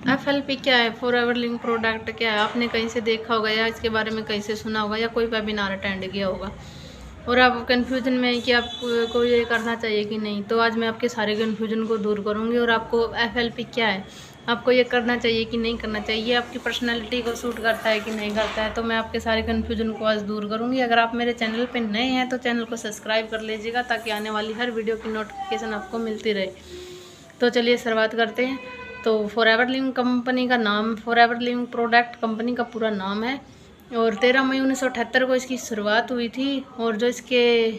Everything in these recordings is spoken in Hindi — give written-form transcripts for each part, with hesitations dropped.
FLP क्या है, फॉरएवर लिविंग प्रोडक्ट क्या है, आपने कहीं से देखा होगा या इसके बारे में कहीं से सुना होगा या कोई वेबिनार अटेंड किया होगा और आप कन्फ्यूजन में है कि आपको ये करना चाहिए कि नहीं। तो आज मैं आपके सारे कन्फ्यूजन को दूर करूंगी और आपको FLP क्या है, आपको ये करना चाहिए कि नहीं करना चाहिए, ये आपकी पर्सनैलिटी को सूट करता है कि नहीं करता है, तो मैं आपके सारे कन्फ्यूजन को आज दूर करूँगी। अगर आप मेरे चैनल पर नए हैं तो चैनल को सब्सक्राइब कर लीजिएगा ताकि आने वाली हर वीडियो की नोटिफिकेशन आपको मिलती रहे। तो चलिए शुरुआत करते हैं। तो फॉरएवर लिविंग कंपनी का नाम, फॉरएवर लिविंग प्रोडक्ट कंपनी का पूरा नाम है और 13 मई 1978 को इसकी शुरुआत हुई थी और जो इसके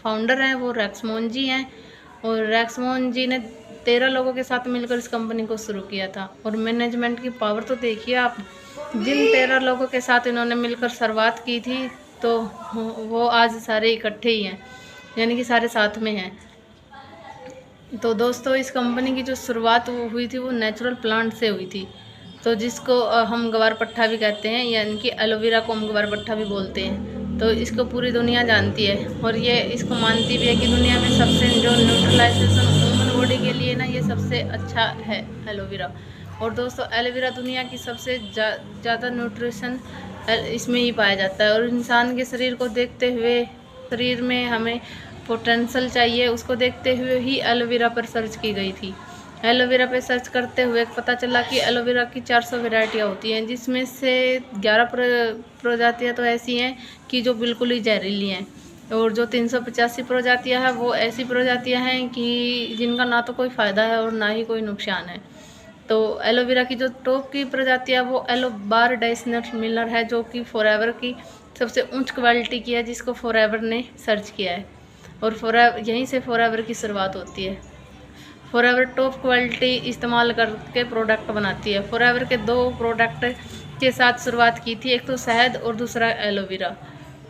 फाउंडर हैं वो रैक्समोन जी हैं और रैक्समोन जी ने 13 लोगों के साथ मिलकर इस कंपनी को शुरू किया था। और मैनेजमेंट की पावर तो देखिए आप, जिन 13 लोगों के साथ इन्होंने मिलकर शुरुआत की थी तो वो आज सारे इकट्ठे ही हैं, यानी कि सारे साथ में हैं। तो दोस्तों इस कंपनी की जो शुरुआत हुई थी वो नेचुरल प्लांट से हुई थी, तो जिसको हम गवार पट्टा भी कहते हैं, यानी कि एलोवेरा को हम गवार पट्टा भी बोलते हैं। तो इसको पूरी दुनिया जानती है और ये इसको मानती भी है कि दुनिया में सबसे जो न्यूट्रलाइजेशन ह्यूमन बॉडी के लिए ना ये सबसे अच्छा है एलोवेरा। और दोस्तों एलोवेरा दुनिया की सबसे ज़्यादा न्यूट्रिशन इसमें ही पाया जाता है और इंसान के शरीर को देखते हुए, शरीर में हमें पोटेंशियल चाहिए उसको देखते हुए ही एलोवेरा पर सर्च की गई थी। एलोवेरा पे सर्च करते हुए पता चला कि एलोवेरा की 400 वेराइटियाँ होती हैं, जिसमें से 11 प्रजातियाँ तो ऐसी हैं कि जो बिल्कुल ही जहरीली हैं और जो 385 प्रजातियाँ हैं वो ऐसी प्रजातियाँ हैं कि जिनका ना तो कोई फ़ायदा है और ना ही कोई नुकसान है। तो एलोवेरा की जो टॉप की प्रजातियाँ वो एलोबार डाइसनट मिलर है, जो कि फॉरएवर की सबसे उच्च क्वालिटी की है, जिसको फॉरएवर ने सर्च किया है और फॉरएवर यहीं से फॉरएवर की शुरुआत होती है। फॉरएवर टॉप क्वालिटी इस्तेमाल करके प्रोडक्ट बनाती है। फॉरएवर के 2 प्रोडक्ट के साथ शुरुआत की थी, एक तो शहद और दूसरा एलोवेरा।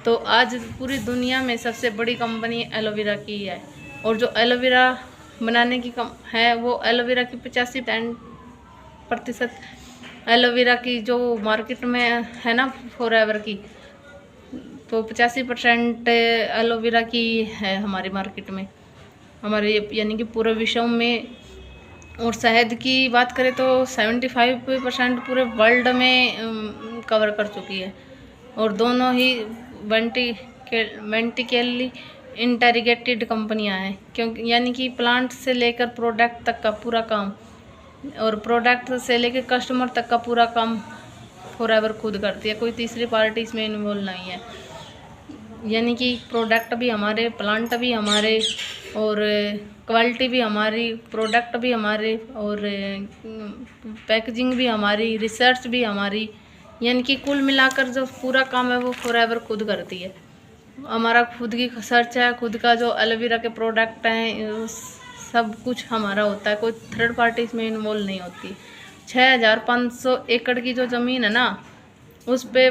तो आज पूरी दुनिया में सबसे बड़ी कंपनी एलोवेरा की है और जो एलोवेरा बनाने की है वो एलोवेरा की 85% एलोवेरा की जो मार्केट में है ना फॉरएवर की, तो 85% एलोवेरा की है हमारी मार्केट में, हमारे यानी कि पूरे विश्व में। और शहद की बात करें तो 75% पूरे वर्ल्ड में कवर कर चुकी है और दोनों ही वर्टिकली इंटीग्रेटेड कंपनियां हैं, क्योंकि यानी कि प्लांट से लेकर प्रोडक्ट तक का पूरा काम और प्रोडक्ट से लेकर कस्टमर तक का पूरा काम फॉरएवर खुद करती है, कोई तीसरी पार्टी इसमें इन्वॉल्व नहीं है। यानी कि प्रोडक्ट भी हमारे, प्लांट भी हमारे और क्वालिटी भी हमारी, प्रोडक्ट भी हमारे और पैकेजिंग भी हमारी, रिसर्च भी हमारी, यानी कि कुल मिलाकर जो पूरा काम है वो फॉरएवर खुद करती है। हमारा खुद की सर्च है, खुद का जो एलोवेरा के प्रोडक्ट हैं सब कुछ हमारा होता है, कोई थर्ड पार्टी इसमें इन्वॉल्व नहीं होती। 6500 एकड़ की जो ज़मीन है ना उस पे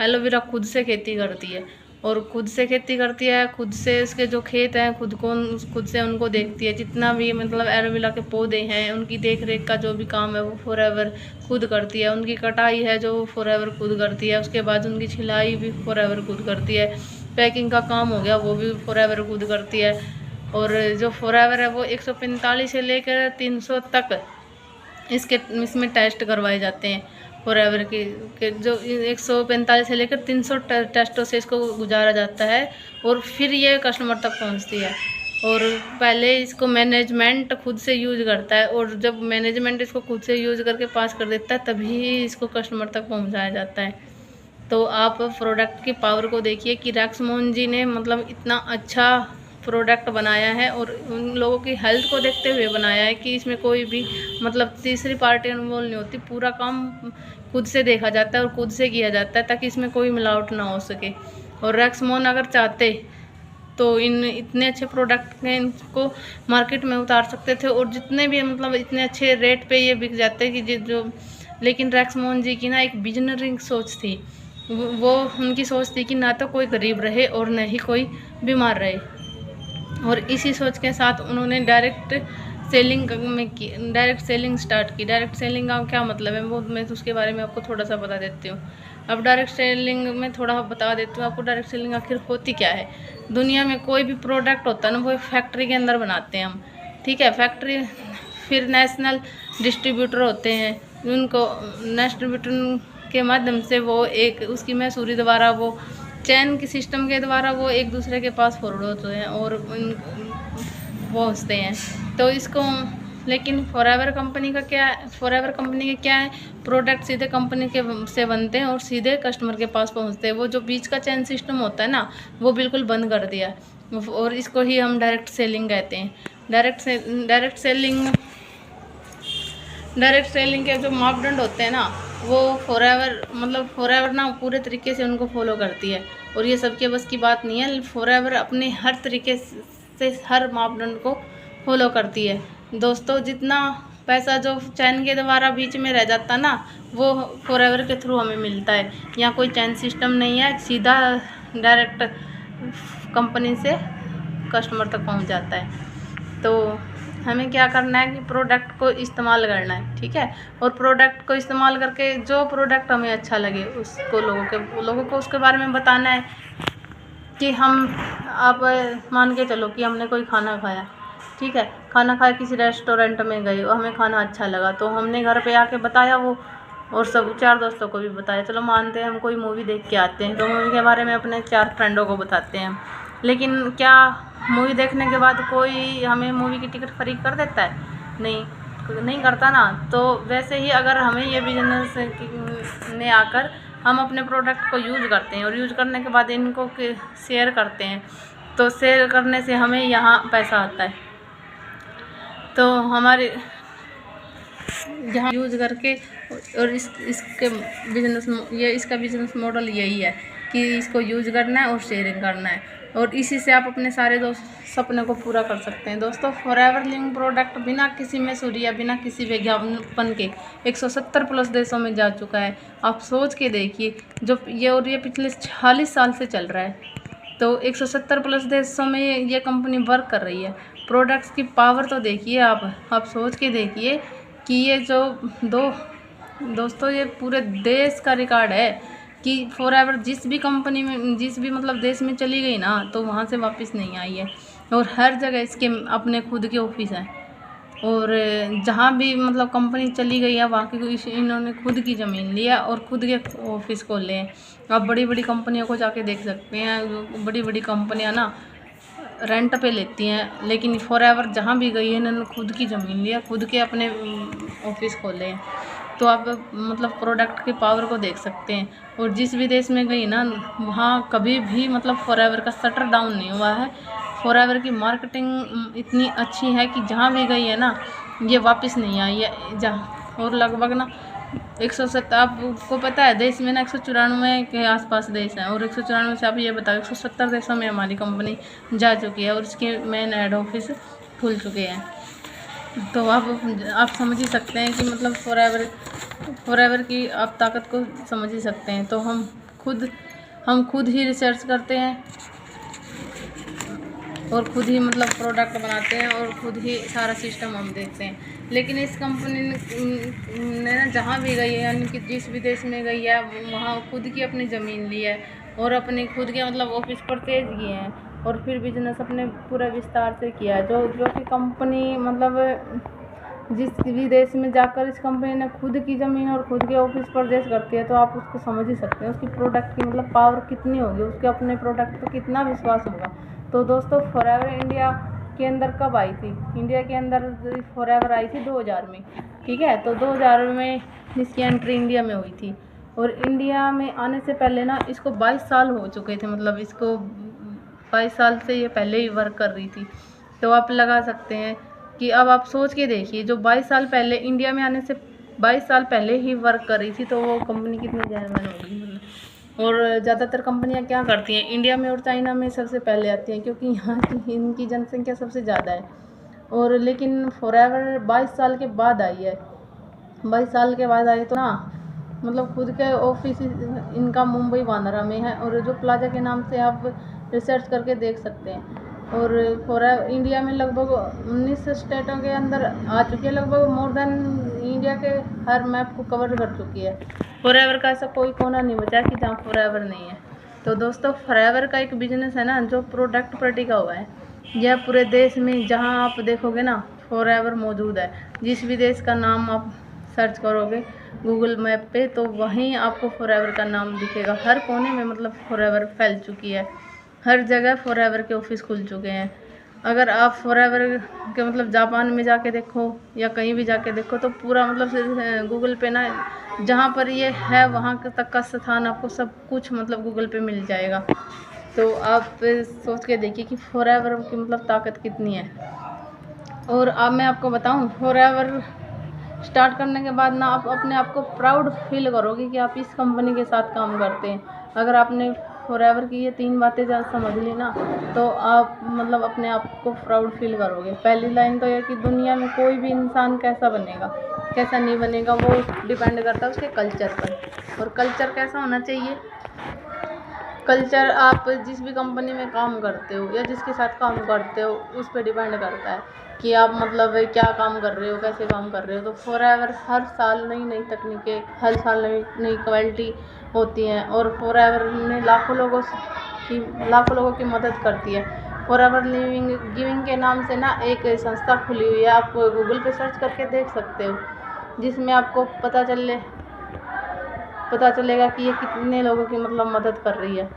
एलोवेरा खुद से खेती करती है और खुद से खेती करती है, खुद से उसके जो खेत हैं खुद से उनको देखती है। जितना भी मतलब एलोवेरा के पौधे हैं उनकी देख रेख का जो भी काम है वो फॉरएवर खुद करती है। उनकी कटाई है जो फॉरएवर खुद करती है, उसके बाद उनकी छिलाई भी फॉरएवर खुद करती है, पैकिंग का काम हो गया वो भी फॉरएवर खुद करती है। और जो फॉरएवर है वो 145 से लेकर 300 तक इसमें टेस्ट करवाए जाते हैं। फॉरएवर के जो 145 से लेकर 300 टेस्टों से इसको गुजारा जाता है और फिर ये कस्टमर तक पहुंचती है। और पहले इसको मैनेजमेंट खुद से यूज करता है और जब मैनेजमेंट इसको खुद से यूज करके पास कर देता है तभी इसको कस्टमर तक पहुंचाया जाता है। तो आप प्रोडक्ट की पावर को देखिए कि रैक्समोन जी ने मतलब इतना अच्छा प्रोडक्ट बनाया है और उन लोगों की हेल्थ को देखते हुए बनाया है कि इसमें कोई भी मतलब तीसरी पार्टी इन्वॉल्व नहीं होती, पूरा काम खुद से देखा जाता है और खुद से किया जाता है ताकि इसमें कोई मिलावट ना हो सके। और रैक्समोन अगर चाहते तो इन इतने अच्छे प्रोडक्ट हैं इनको मार्केट में उतार सकते थे और जितने भी मतलब इतने अच्छे रेट पे ये बिक जाते कि जो, लेकिन रैक्समोन जी की ना एक विजनरी सोच थी, वो उनकी सोच थी कि ना तो कोई गरीब रहे और न ही कोई बीमार रहे। और इसी सोच के साथ उन्होंने डायरेक्ट सेलिंग स्टार्ट की। डायरेक्ट सेलिंग का क्या मतलब है वो मैं उसके बारे में आपको थोड़ा सा बता देती हूँ। अब डायरेक्ट सेलिंग में थोड़ा बता देती हूँ आपको डायरेक्ट सेलिंग आखिर होती क्या है। दुनिया में कोई भी प्रोडक्ट होता है ना वो फैक्ट्री के अंदर बनाते हैं हम, ठीक है। फिर नेशनल डिस्ट्रीब्यूटर होते हैं, उनको डिस्ट्रीब्यूटर के माध्यम से वो एक उसकी मैसूरी द्वारा वो चैन के सिस्टम के द्वारा वो एक दूसरे के पास फॉरवर्ड होते हैं और पहुँचते हैं। तो इसको लेकिन फॉरएवर कंपनी का क्या है, फॉरएवर कंपनी के क्या है, प्रोडक्ट सीधे कंपनी के से बनते हैं और सीधे कस्टमर के पास पहुंचते हैं। वो जो बीच का चैन सिस्टम होता है ना, वो बिल्कुल बंद कर दिया है और इसको ही हम डायरेक्ट सेलिंग कहते हैं। डायरेक्ट सेलिंग के जो मापदंड होते हैं ना, वो फॉरएवर ना पूरे तरीके से उनको फॉलो करती है और ये सबके बस की बात नहीं है। फॉरएवर अपने हर तरीके से हर मापदंड को फॉलो करती है। दोस्तों, जितना पैसा जो चैन के द्वारा बीच में रह जाता ना, वो फॉरएवर के थ्रू हमें मिलता है। यहाँ कोई चैन सिस्टम नहीं है, सीधा डायरेक्ट कंपनी से कस्टमर तक पहुंच जाता है। तो हमें क्या करना है कि प्रोडक्ट को इस्तेमाल करना है, ठीक है। और प्रोडक्ट को इस्तेमाल करके जो प्रोडक्ट हमें अच्छा लगे उसको लोगों को उसके बारे में बताना है कि आप मान के चलो कि हमने कोई खाना खाया, ठीक है, खाना खाया किसी रेस्टोरेंट में गए और हमें खाना अच्छा लगा, तो हमने घर पे आके बताया वो, और सब 4 दोस्तों को भी बताया। चलो मानते हैं हम कोई मूवी देख के आते हैं, तो मूवी के बारे में अपने 4 फ्रेंडों को बताते हैं। लेकिन क्या मूवी देखने के बाद कोई हमें मूवी की टिकट फ्री कर देता है? नहीं करता ना। तो वैसे ही अगर हमें ये बिजनेस में आकर हम अपने प्रोडक्ट को यूज़ करते हैं और यूज़ करने के बाद इनको शेयर करते हैं, तो शेयर करने से हमें यहाँ पैसा आता है। तो हमारे यहाँ यूज़ करके और इसका बिज़नेस मॉडल यही है कि इसको यूज़ करना है और शेयरिंग करना है, और इसी से आप अपने सारे सपने को पूरा कर सकते हैं। दोस्तों, फॉरएवर लिंक प्रोडक्ट बिना किसी मैसूरी या बिना किसी विज्ञापन के 170 प्लस देशों में जा चुका है। आप सोच के देखिए, जो ये पिछले 40 साल से चल रहा है, तो 170 प्लस देशों में ये कंपनी वर्क कर रही है। प्रोडक्ट्स की पावर तो देखिए आप सोच के देखिए कि ये जो दोस्तों ये पूरे देश का रिकॉर्ड है कि फॉरएवर जिस भी कंपनी में जिस भी देश में चली गई ना, तो वहाँ से वापस नहीं आई है। और हर जगह इसके अपने खुद के ऑफिस हैं, और जहाँ भी कंपनी चली गई है वहाँ की इन्होंने खुद की ज़मीन लिया और खुद के ऑफिस खोले हैं। आप बड़ी बड़ी कंपनियों को जाके देख सकते हैं, बड़ी बड़ी कंपनियाँ ना रेंट पे लेती हैं, लेकिन फॉरएवर जहाँ भी गई है इन्होंने खुद की ज़मीन लिया, खुद के अपने ऑफिस खोले हैं। तो आप प्रोडक्ट की पावर को देख सकते हैं। और जिस भी देश में गई ना, वहाँ कभी भी फॉरएवर का शटर डाउन नहीं हुआ है। फॉरएवर की मार्केटिंग इतनी अच्छी है कि जहाँ भी गई है ना, ये वापस नहीं आई है। जहाँ और लगभग ना 170, आपको पता है देश में ना 194 के आसपास देश हैं, और 194 से आप ये बताओ 170 देशों में हमारी कंपनी जा चुकी है और इसके मेन हेड ऑफिस खुल चुके हैं। तो आप समझ ही सकते हैं कि फॉरएवर की आप ताकत को समझ ही सकते हैं। तो हम खुद ही रिसर्च करते हैं और खुद ही प्रोडक्ट बनाते हैं और खुद ही सारा सिस्टम हम देखते हैं। लेकिन इस कंपनी ने जहाँ भी गई है, यानी कि जिस भी देश में गई है, वहाँ खुद की अपनी ज़मीन ली है और अपने खुद के ऑफिस परचेज किए हैं और फिर बिजनेस अपने पूरा विस्तार से किया है। जो कि कंपनी जिस भी देश में जाकर इस कंपनी ने खुद की ज़मीन और खुद के ऑफिस परचेज करती है, तो आप उसको समझ ही सकते हैं उसकी प्रोडक्ट की पावर कितनी होगी, उसके अपने प्रोडक्ट पर कितना विश्वास होगा। तो दोस्तों, फॉरएवर इंडिया के अंदर कब आई थी? इंडिया के अंदर फॉरएवर आई थी 2000 में, ठीक है। तो 2000 में इसकी एंट्री इंडिया में हुई थी, और इंडिया में आने से पहले ना इसको 22 साल हो चुके थे। इसको 22 साल से ये पहले ही वर्क कर रही थी। तो आप लगा सकते हैं कि अब आप सोच के देखिए, जो 22 साल पहले इंडिया में आने से 22 साल पहले ही वर्क कर रही थी, तो वो कंपनी कितनी जर्मन होगी। और ज़्यादातर कंपनियां क्या करती हैं, इंडिया में और चाइना में सबसे पहले आती हैं, क्योंकि यहाँ की इनकी जनसंख्या सबसे ज़्यादा है। और लेकिन फॉरएवर 22 साल के बाद आई है। 22 साल के बाद आई तो ना खुद के ऑफिस इनका मुंबई बांद्रा में है, और जो प्लाजा के नाम से आप रिसर्च करके देख सकते हैं। और फॉरएवर इंडिया में लगभग 19 स्टेटों के अंदर आ चुकी है, लगभग मोर देन इंडिया के हर मैप को कवर कर चुकी है। फॉरएवर का ऐसा कोई कोना नहीं बचा कि जहाँ फॉरएवर नहीं है। तो दोस्तों, फॉरएवर का एक बिजनेस है ना, जो प्रोडक्ट पर टिका हुआ है। यह पूरे देश में जहाँ आप देखोगे ना, फॉरएवर मौजूद है। जिस भी देश का नाम आप सर्च करोगे गूगल मैप पे तो वहीं आपको फॉरएवर का नाम दिखेगा। हर कोने में मतलब फॉरएवर फैल चुकी है, हर जगह फॉरएवर के ऑफिस खुल चुके हैं। अगर आप फॉरएवर के मतलब जापान में जाके देखो या कहीं भी जाके देखो तो पूरा मतलब गूगल पे ना जहाँ पर ये है वहाँ तक का स्थान आपको सब कुछ मतलब गूगल पे मिल जाएगा। तो आप सोच के देखिए कि फॉरएवर की मतलब ताकत कितनी है। और अब मैं आपको बताऊं, फॉरएवर स्टार्ट करने के बाद ना आप अपने आप को प्राउड फील करोगे कि आप इस कंपनी के साथ काम करते हैं। अगर आपने फॉरएवर की ये 3 बातें ज़्यादा समझ ली ना तो आप मतलब अपने आप को प्राउड फील करोगे। पहली लाइन तो यह कि दुनिया में कोई भी इंसान कैसा बनेगा कैसा नहीं बनेगा वो डिपेंड करता है उसके कल्चर पर। और कल्चर कैसा होना चाहिए, कल्चर आप जिस भी कंपनी में काम करते हो या जिसके साथ काम करते हो उस पर डिपेंड करता है कि आप मतलब क्या काम कर रहे हो, कैसे काम कर रहे हो। तो फॉरएवर हर साल नई नई तकनीकें, हर साल नई नई क्वालिटी होती हैं और फॉरएवर में लाखों लोगों की मदद करती है। फॉरएवर गिविंग के नाम से ना एक संस्था खुली हुई है, आप गूगल पे सर्च करके देख सकते हो, जिसमें आपको पता चलेगा कि ये कितने लोगों की मतलब मदद कर रही है।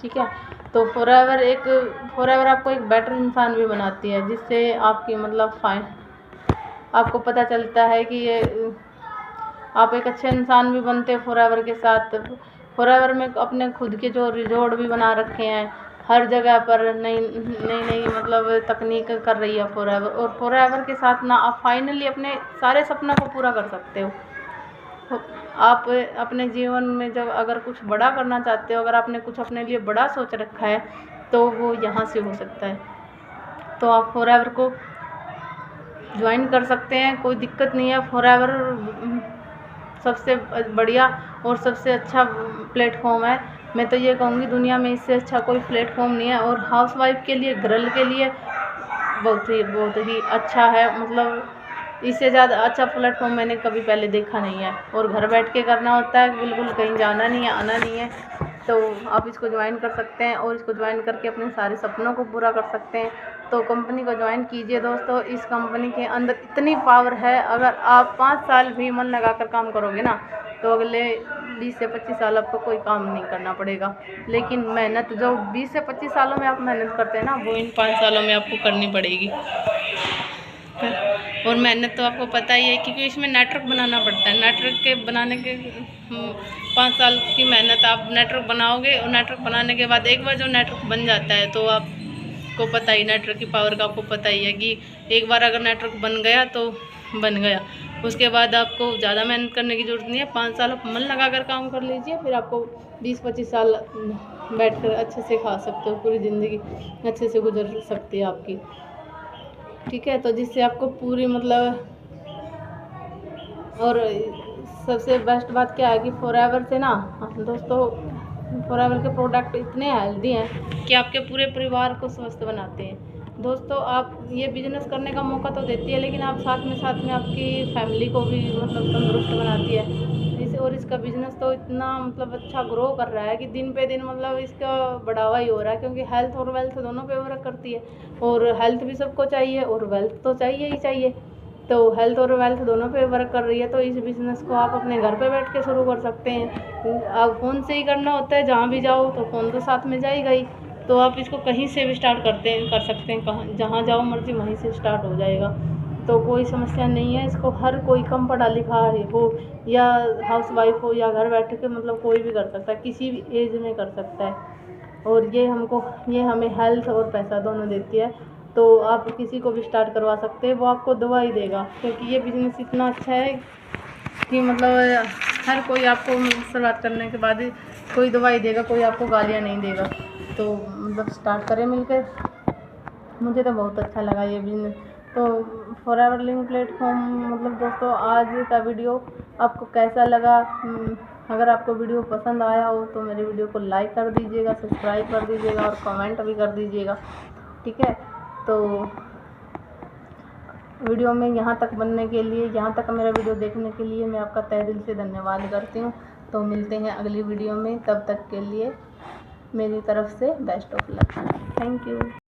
ठीक है, तो फॉरएवर आपको एक बेटर इंसान भी बनाती है, जिससे आपकी मतलब आपको पता चलता है कि ये आप एक अच्छे इंसान भी बनते हैं फॉरएवर के साथ। फॉरएवर में अपने खुद के जो रिजॉर्ट भी बना रखे हैं, हर जगह पर नई नई मतलब तकनीक कर रही है फॉरएवर। और फॉरएवर के साथ ना आप फाइनली अपने सारे सपनों को पूरा कर सकते हो। आप अपने जीवन में जब अगर कुछ बड़ा करना चाहते हो, अगर आपने कुछ अपने लिए बड़ा सोच रखा है तो वो यहाँ से हो सकता है। तो आप फॉरएवर को ज्वाइन कर सकते हैं, कोई दिक्कत नहीं है। फॉरएवर सबसे बढ़िया और सबसे अच्छा प्लेटफॉर्म है। मैं तो ये कहूँगी दुनिया में इससे अच्छा कोई प्लेटफॉर्म नहीं है। और हाउसवाइफ के लिए, गर्ल के लिए बहुत ही अच्छा है। मतलब इससे ज़्यादा अच्छा प्लेटफॉर्म मैंने कभी पहले देखा नहीं है। और घर बैठ के करना होता है, बिल्कुल कहीं जाना नहीं है, आना नहीं है। तो आप इसको ज्वाइन कर सकते हैं और इसको ज्वाइन करके अपने सारे सपनों को पूरा कर सकते हैं। तो कंपनी को ज्वाइन कीजिए दोस्तों। इस कंपनी के अंदर इतनी पावर है, अगर आप 5 साल भी मन लगाकर काम करोगे ना तो अगले 20 से 25 साल आपको कोई काम नहीं करना पड़ेगा। लेकिन मेहनत जो 20 से 25 सालों में आप मेहनत करते हैं ना वो इन 5 सालों में आपको करनी पड़ेगी। और मेहनत तो आपको पता ही है क्योंकि इसमें नेटवर्क बनाना पड़ता है। नेटवर्क के बनाने के 5 साल की मेहनत, आप नेटवर्क बनाओगे और नेटवर्क बनाने के बाद एक बार जो नेटवर्क बन जाता है तो आपको पता ही नेटवर्क की पावर का आपको पता ही है कि एक बार अगर नेटवर्क बन गया तो बन गया। उसके बाद आपको ज़्यादा मेहनत करने की ज़रूरत नहीं है। 5 साल आप मन लगा कर काम कर लीजिए, फिर आपको 20-25 साल बैठकर अच्छे से खा सकते हो, पूरी ज़िंदगी अच्छे से गुजर सकती है आपकी। ठीक है, तो जिससे आपको पूरी मतलब। और सबसे बेस्ट बात क्या है कि फॉरएवर से ना दोस्तों, फॉरएवर के प्रोडक्ट इतने हेल्दी हैं कि आपके पूरे परिवार को स्वस्थ बनाते हैं। दोस्तों आप ये बिज़नेस करने का मौका तो देती है, लेकिन आप साथ में आपकी फैमिली को भी मतलब तंदुरुस्त बनाती है। और इसका बिज़नेस तो इतना मतलब अच्छा ग्रो कर रहा है कि दिन पे दिन मतलब इसका बढ़ावा ही हो रहा है, क्योंकि हेल्थ और वेल्थ दोनों पे वर्क करती है। और हेल्थ भी सबको चाहिए और वेल्थ तो चाहिए ही चाहिए। तो हेल्थ और वेल्थ दोनों पे वर्क कर रही है। तो इस बिज़नेस को आप अपने घर पे बैठ के शुरू कर सकते हैं। आप फ़ोन से ही करना होता है, जहाँ भी जाओ तो फ़ोन तो साथ में जाएगा ही। तो आप इसको कहीं से भी स्टार्ट कर सकते हैं, कहाँ जहाँ जाओ मर्जी वहीं से स्टार्ट हो जाएगा। तो कोई समस्या नहीं है। इसको हर कोई कम पढ़ा लिखा हो या हाउसवाइफ हो या घर बैठ के मतलब कोई भी कर सकता है, किसी भी एज में कर सकता है। और ये हमें हेल्थ और पैसा दोनों देती है। तो आप किसी को भी स्टार्ट करवा सकते हैं, वो आपको दवा ही देगा, क्योंकि ये बिज़नेस इतना अच्छा है कि मतलब हर कोई आपको शुरुआत करने के बाद कोई दवाई देगा, कोई आपको गालियाँ नहीं देगा। तो मतलब स्टार्ट करें मिलकर। मुझे तो बहुत अच्छा लगा ये बिज़नेस। तो फॉरएवर लिंक प्लेटफॉर्म मतलब दोस्तों आज का वीडियो आपको कैसा लगा? अगर आपको वीडियो पसंद आया हो तो मेरे वीडियो को लाइक कर दीजिएगा, सब्सक्राइब कर दीजिएगा और कमेंट भी कर दीजिएगा। ठीक है, तो वीडियो में यहाँ तक बनने के लिए, यहाँ तक मेरा वीडियो देखने के लिए मैं आपका तहे दिल से धन्यवाद करती हूँ। तो मिलते हैं अगली वीडियो में, तब तक के लिए मेरी तरफ से best of luck. Thank you.